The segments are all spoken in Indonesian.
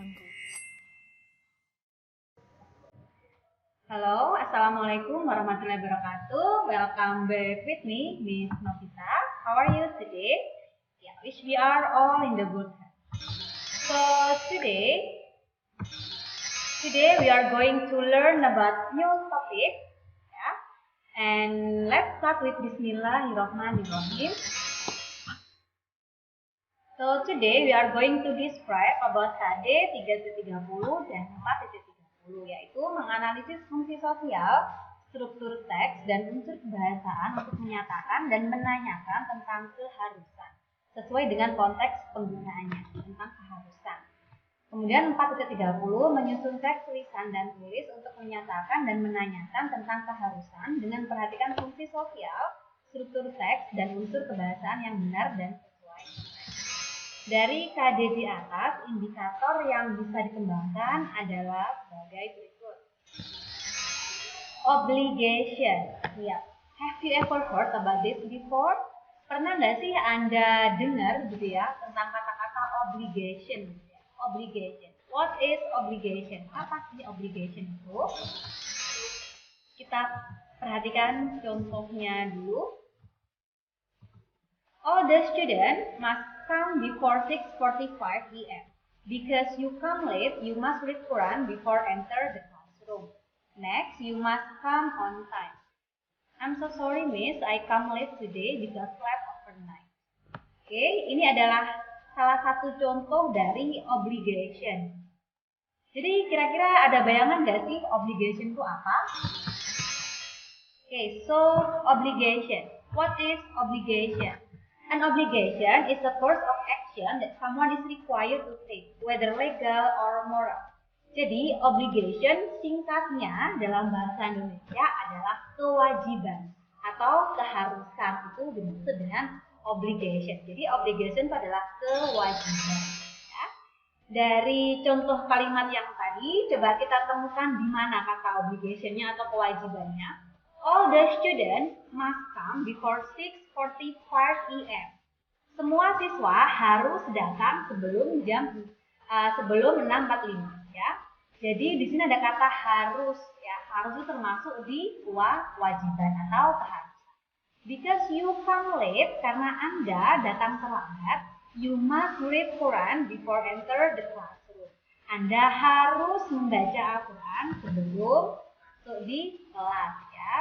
Jungle. Halo, Assalamualaikum warahmatullahi wabarakatuh. Welcome back with me, Miss Novita. How are you today? Yeah, wish we are all in the good health. So today we are going to learn about new topic. Yeah, and let's start with Bismillahirrahmanirrahim. So today we are going to describe about HD 330 dan 4.30, yaitu menganalisis fungsi sosial, struktur teks, dan unsur kebahasaan untuk menyatakan dan menanyakan tentang keharusan sesuai dengan konteks penggunaannya tentang keharusan. Kemudian 4.30 menyusun teks tulisan dan tulis untuk menyatakan dan menanyakan tentang keharusan dengan perhatikan fungsi sosial, struktur teks, dan unsur kebahasaan yang benar dan sesuai. Dari KD di atas, indikator yang bisa dikembangkan adalah sebagai berikut. Obligation. Ya, have you ever heard about this before? Pernah nggak sih Anda dengar gitu ya tentang kata-kata obligation? Obligation. What is obligation? Apa sih obligation itu? Kita perhatikan contohnya dulu. All the students must come before 6:45 p.m. Because you come late, you must read Quran before enter the classroom. Next, you must come on time. I'm so sorry, miss, I come late today because slept overnight. Oke, ini adalah salah satu contoh dari obligation. Jadi kira-kira ada bayangan nggak sih obligation itu apa? Oke, so obligation. What is obligation? An obligation is a course of action that someone is required to take, whether legal or moral. Jadi, obligation singkatnya dalam bahasa Indonesia adalah kewajiban atau keharusan. Itu dimaksud dengan obligation. Jadi, obligation itu adalah kewajiban. Ya. Dari contoh kalimat yang tadi, coba kita temukan di mana kata obligation-nya atau kewajibannya. All the students must come before 6:45 p.m. Semua siswa harus datang sebelum 6.45 ya. Jadi di sini ada kata harus ya. Harus itu termasuk di kewajiban atau keharusan. Because you come late, karena Anda datang terlambat, you must read Quran before enter the classroom. Anda harus membaca Al-Quran sebelum masuk di kelas ya.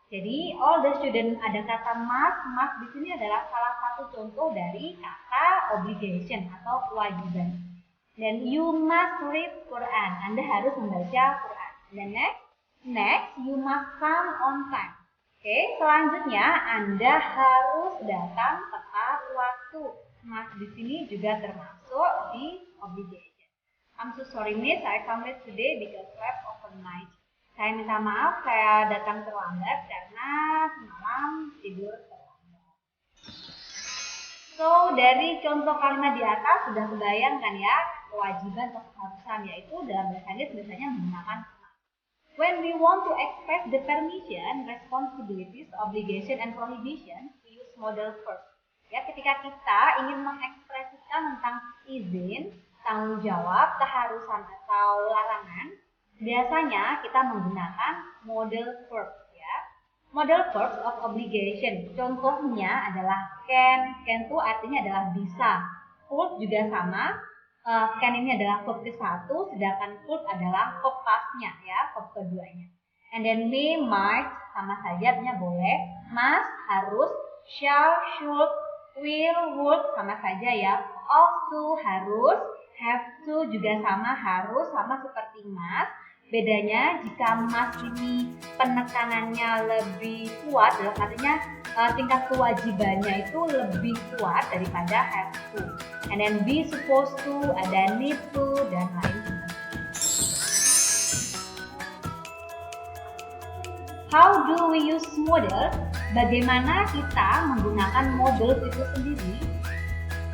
Jadi all the student ada kata must di sini adalah salah satu contoh dari kata obligation atau kewajiban. Dan you must read Quran. Anda harus membaca Quran. Dan next you must come on time. Oke, selanjutnya Anda harus datang tepat waktu. Must di sini juga termasuk di obligation. I'm so sorry miss, I come late today because slept overnight. Saya minta maaf, saya datang terlambat karena semalam tidur terlambat. So, dari contoh kalimat di atas sudah kebayangkan ya, kewajiban atau keharusan, yaitu dalam bahasa Inggris biasanya menggunakan must. When we want to express the permission, responsibilities, obligation, and prohibition, we use modal verb. Ya, ketika kita ingin mengekspresikan tentang izin, tanggung jawab, keharusan atau larangan, biasanya kita menggunakan modal verb ya. Modal verbs of obligation. Contohnya adalah can. Can itu artinya adalah bisa. Could juga sama. Can ini adalah verb ke-1, sedangkan could adalah verb past-nya ya, verb keduanya. And then may, might sama saja artinya boleh. Must harus, shall, should, will, would sama saja ya. Ought to harus, have to juga sama harus, sama seperti must. Bedanya jika must ini penekanannya lebih kuat, dalam artinya tingkat kewajibannya itu lebih kuat daripada have to. And then be supposed to, ada need to, dan lain sebagainya. How do we use model? Bagaimana kita menggunakan model itu sendiri?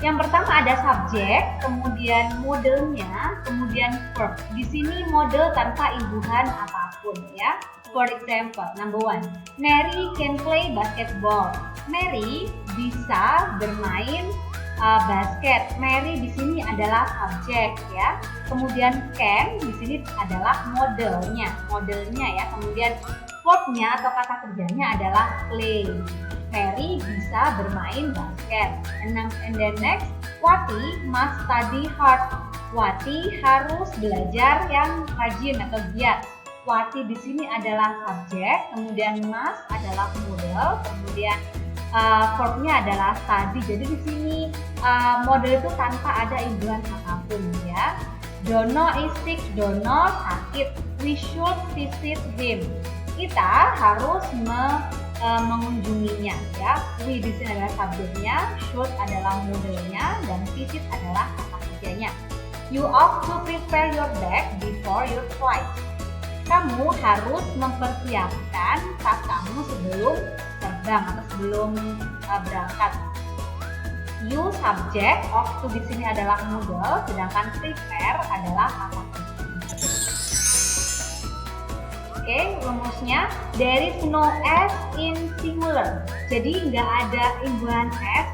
Yang pertama ada subjek, kemudian modelnya, kemudian verb. Di sini model tanpa imbuhan apapun ya. For example, number 1, Mary can play basketball. Mary bisa bermain basket. Mary di sini adalah subjek ya. Kemudian can di sini adalah modelnya ya. Kemudian verbnya atau kata kerjanya adalah play. Mary bisa bermain basket. And then next, Wati must study hard. Wati harus belajar yang rajin atau giat. Wati di sini adalah subjek, kemudian must adalah model, kemudian verbnya adalah study. Jadi di sini model itu tanpa ada imbuhan apapun ya. Dono is sick, Dono sakit. We should visit him. Kita harus mengunjunginya ya. We di sini adalah subjeknya, should adalah modelnya, dan visit adalah kata kerjanya. You ought to prepare your bag before your flight. Kamu harus mempersiapkan tas kamu sebelum terbang atau sebelum berangkat. You subject, ought to di sini adalah model, sedangkan prepare adalah kata kerja. Oke, rumusnya there is no s in singular. Jadi nggak ada imbuhan s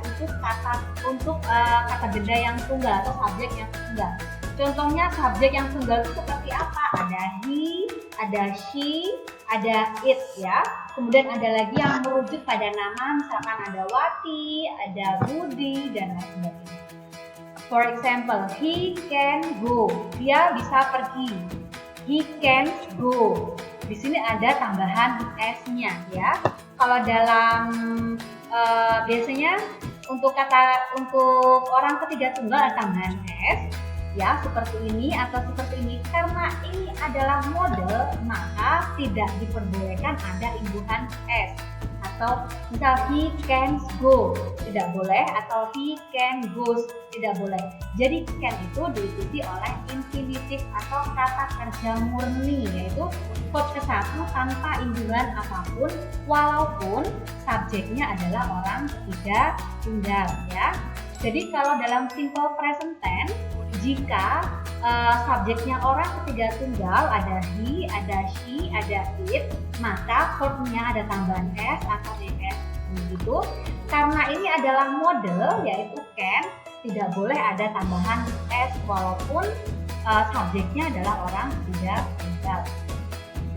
untuk kata benda yang tunggal atau subjek yang tunggal. Contohnya subjek yang tunggal itu seperti apa? Ada he, ada she, ada it ya. Kemudian ada lagi yang merujuk pada nama, misalkan ada Wati, ada Budi, dan lain sebagainya. For example, he can go. Dia bisa pergi. He can go. Di sini ada tambahan s-nya ya. Kalau dalam biasanya untuk orang ketiga tunggal ada tambahan s ya, seperti ini atau seperti ini. Karena ini adalah model, maka tidak diperbolehkan ada imbuhan s. Atau misal he can go, tidak boleh, atau he can goes, tidak boleh. Jadi can itu diikuti oleh infinitif atau kata kerja murni, yaitu verb ke-1 tanpa imbuhan apapun, walaupun subjeknya adalah orang ketiga tunggal ya. Jadi kalau dalam simple present tense, jika subjeknya orang ketiga tunggal, ada he, ada she, ada it, maka verbnya ada tambahan s atau es begitu. Karena ini adalah model, yaitu can, tidak boleh ada tambahan s walaupun subjeknya adalah orang ketiga tunggal.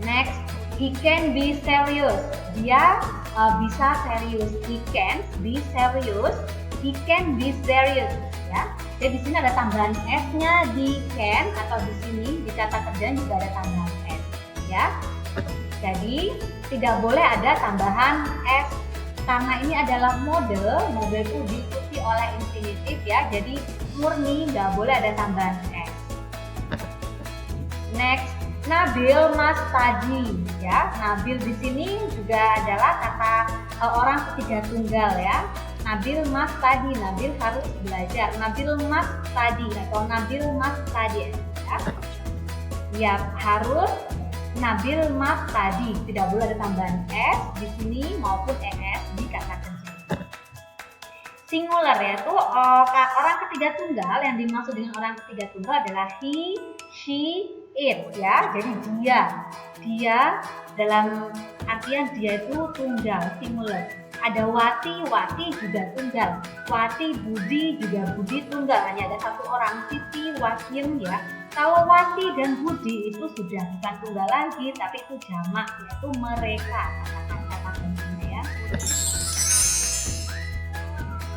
Next, he can be serious. Dia bisa serius. He can be serious. He can be serious ya. Jadi di sini ada tambahan s-nya di can, atau di sini di kata kerjaan juga ada tambahan s ya. Jadi tidak boleh ada tambahan s karena ini adalah model itu diikuti oleh infinitif ya. Jadi murni, nggak boleh ada tambahan s. Next, Nabil must study ya. Nabil di sini juga adalah kata orang ketiga tunggal ya. Nabil must study, Nabil harus belajar. Nabil must study atau Nabil must study ya. Ya, harus Nabil must study. Tidak boleh ada tambahan s di sini maupun es di kata kerja. Singular yaitu orang ketiga tunggal. Yang dimaksud dengan orang ketiga tunggal adalah he, she, it ya. Jadi dia dalam artian dia itu tunggal, singular. Ada Wati, Wati juga tunggal. Wati, Budi juga Budi tunggal. Hanya ada satu orang, Siti, Wasim ya. Kalau Wati dan Budi itu sudah bukan tunggal lagi, tapi itu jamak, yaitu mereka. Kata-kata kuncinya ya.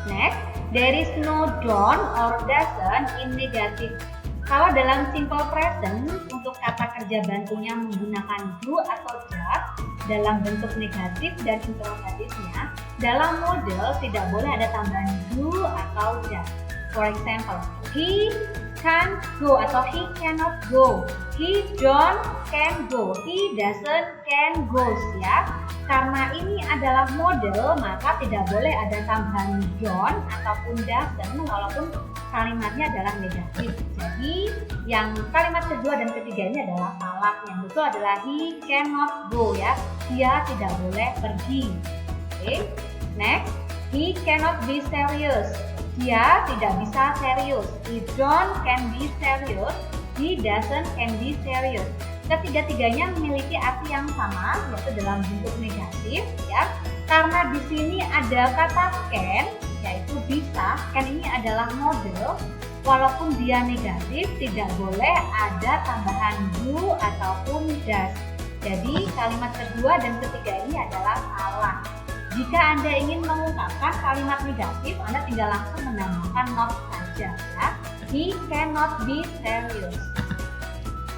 Next, there is no don't or doesn't in negative. Kalau dalam simple present, untuk kata kerja bantunya menggunakan do atau does dalam bentuk negatif dan interrogatifnya, dalam model tidak boleh ada tambahan do atau does. For example, he can't go atau he cannot go. He don't can go. He doesn't can goes ya. Karena ini adalah model, maka tidak boleh ada tambahan don't ataupun doesn't walaupun kalimatnya adalah negatif. Jadi yang kalimat kedua dan ketiga ini adalah salah. Yang betul adalah he cannot go ya. Dia tidak boleh pergi. Oke. Next, he cannot be serious. Dia tidak bisa serius. He don't can be serious. He doesn't can be serious. Ketiga-tiganya memiliki arti yang sama, yaitu dalam bentuk negatif ya. Karena di sini ada kata can, yaitu bisa, can ini adalah model. Walaupun dia negatif, tidak boleh ada tambahan do ataupun does. Jadi kalimat kedua dan ketiga ini adalah salah. Jika Anda ingin mengungkapkan kalimat negatif, Anda tinggal langsung menambahkan not saja ya. He cannot be serious.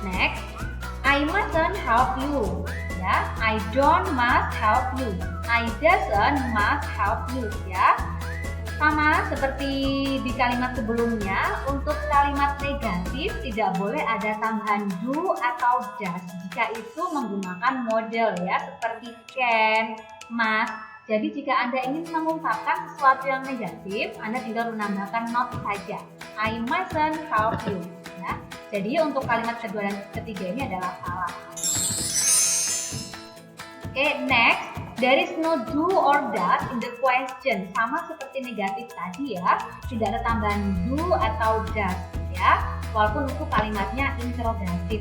Next, I mustn't help you. Ya, I don't must help you. I doesn't must help you ya. Sama seperti di kalimat sebelumnya, untuk kalimat negatif tidak boleh ada tambahan do atau does. Jika itu menggunakan model ya, seperti can, must. Jadi jika Anda ingin mengungkapkan sesuatu yang negatif, Anda tinggal menambahkan not saja. I mustn't help you. Ya. Jadi untuk kalimat kedua dan ketiga ini adalah salah. Oke, next. There is no do or does in the question. Sama seperti negatif tadi ya, tidak ada tambahan do atau does ya. Walaupun itu kalimatnya interrogatif.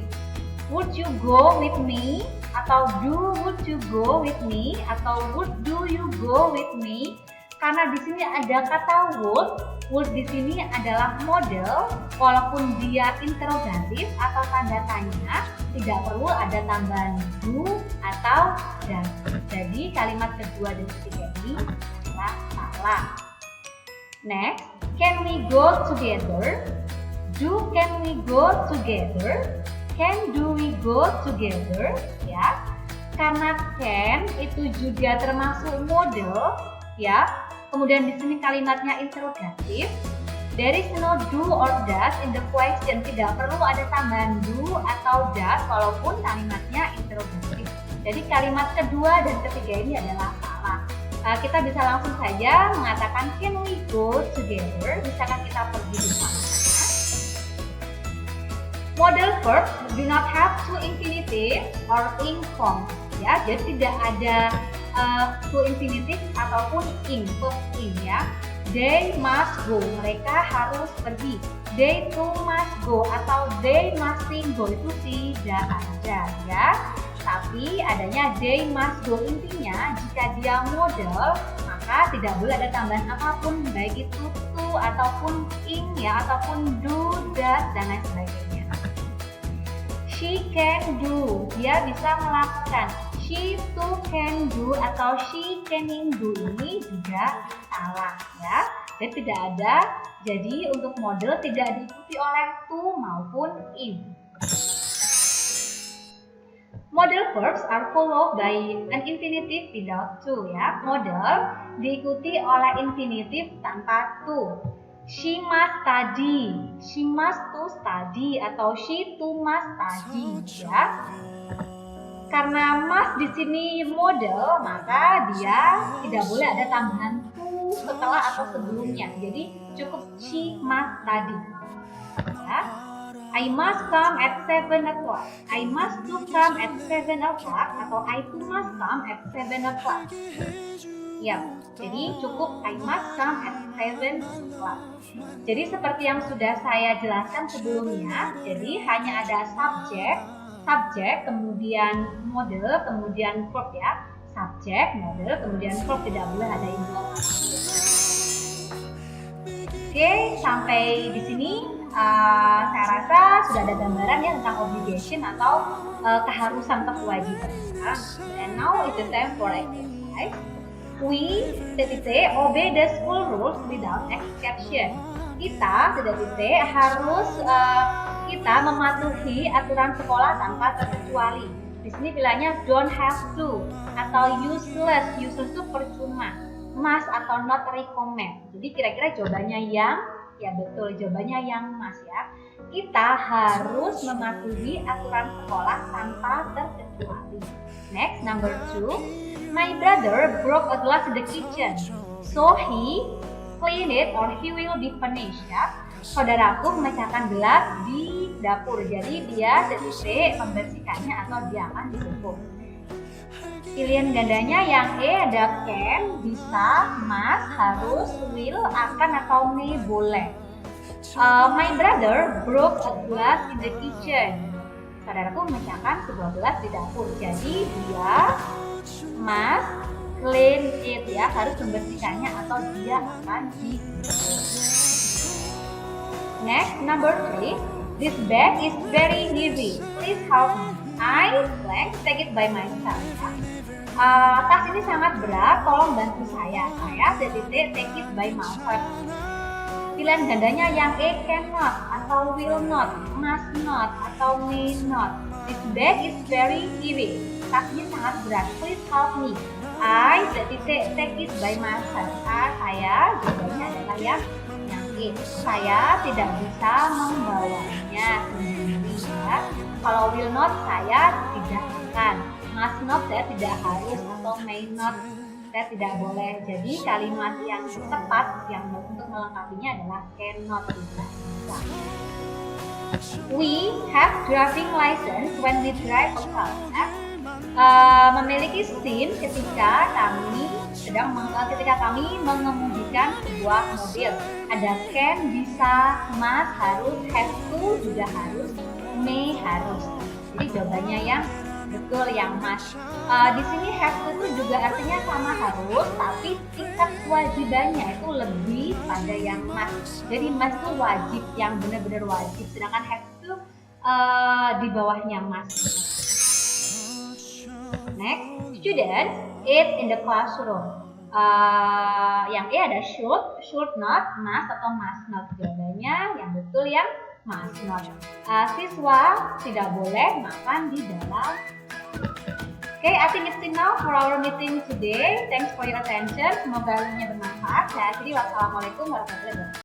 Would you go with me? Atau would you go with me? Atau do you go with me? Karena di sini ada kata would di sini adalah model. Walaupun dia interrogatif atau tanda tanya, tidak perlu ada tambahan do atau does. Jadi kalimat kedua dan ketiga ini adalah salah. Next, can we go together? Can we go together? Do we go together? Ya, karena can itu juga termasuk model, ya. Kemudian di sini kalimatnya interrogatif. There is no do or does in the question. Tidak perlu ada tambahan do atau does walaupun kalimatnya interrogatif. Jadi kalimat kedua dan ketiga ini adalah salah. Kita bisa langsung saja mengatakan can we go together? Misalkan kita pergi bersama. Model verbs do not have to infinitive or ing form. Ya, jadi tidak ada to infinitive ataupun ing, verb ing ya. They must go, mereka harus pergi. They too must go atau they must go itu tidak ada ya. Tapi adanya they must go, intinya jika dia model maka tidak boleh ada tambahan apapun, baik itu to ataupun ing ya, ataupun do, does dan lain sebagainya. She can do, dia bisa melakukan. She too can do atau she can do ini juga salah ya. Dan tidak ada, jadi untuk model tidak diikuti oleh to maupun in. Model verbs are followed by an infinitive without to ya. Model diikuti oleh infinitif tanpa to. She must study, she must to study atau she too must study ya. Karena must di sini model, maka dia tidak boleh ada tambahan to setelah atau sebelumnya. Jadi cukup she must study. Ya. I must come at 7 o'clock. I must to come at 7 o'clock atau I too must come at 7 o'clock. Ya, jadi cukup I must come at 7 o'clock. Jadi seperti yang sudah saya jelaskan sebelumnya, jadi hanya ada subjek, kemudian model, kemudian verb ya. Subjek, model, kemudian verb, tidak boleh ada interogasi. Oke, sampai di sini saya rasa sudah ada gambaran ya tentang obligation atau keharusan atau kewajiban. And now it's the time for exercise. We obey the school rules without exception. Kita harus kita mematuhi aturan sekolah tanpa terkecuali. Di sini bilangnya don't have to atau useless. Useless itu percuma. Must atau not recommend. Jadi kira-kira jawabannya yang ya betul, jawabannya yang must ya. Kita harus mematuhi aturan sekolah tanpa terkecuali. Next, number 2. My brother broke a glass in the kitchen, so he clean it or he will be punished ya. Saudaraku memecahkan gelas di dapur, jadi dia membersihkannya atau dia akan dihukum. Pilihan gandanya yang E ada can, bisa, must, harus, will, akan atau may, boleh. My brother broke a glass in the kitchen. Saudaraku memecahkan sebuah gelas di dapur, jadi dia must, clean it ya, harus membersihkannya atau dia akan Next, number 3. This bag is very heavy. Please help me. I blank take it by myself. Tas ini sangat berat, tolong bantu saya. Saya take it by myself. Pilihan gandanya yang cannot atau will not, must not atau may not. This bag is very heavy. Tas ini sangat berat. Please help me. I take it by myself. Saya jawabannya adalah yang it. Saya tidak bisa membawanya sendiri ya. Kalau will not saya tidak akan. Must not saya tidak harus atau may not saya tidak boleh. Jadi kalimat yang tepat yang untuk melengkapinya adalah cannot, tidak bisa. We have driving license when we drive a car. Memiliki SIM ketika kami mengemudikan sebuah mobil. Ada can, bisa, must, harus, have to juga harus, may harus. Jadi jawabannya yang betul yang must. Di sini have to itu juga artinya sama harus, tapi tingkat kewajibannya itu lebih pada yang must. Jadi must itu wajib, yang benar-benar wajib, sedangkan have to di bawahnya must. Next, students eat in the classroom. Yang E ada should not, must atau must not. Jawabannya yang betul yang must not. Siswa tidak boleh makan di dalam. Okay, I think it's enough for our meeting today. Thanks for your attention. Semoga ilmunya bermanfaat. Saya akhiri, wassalamualaikum warahmatullahi wabarakatuh.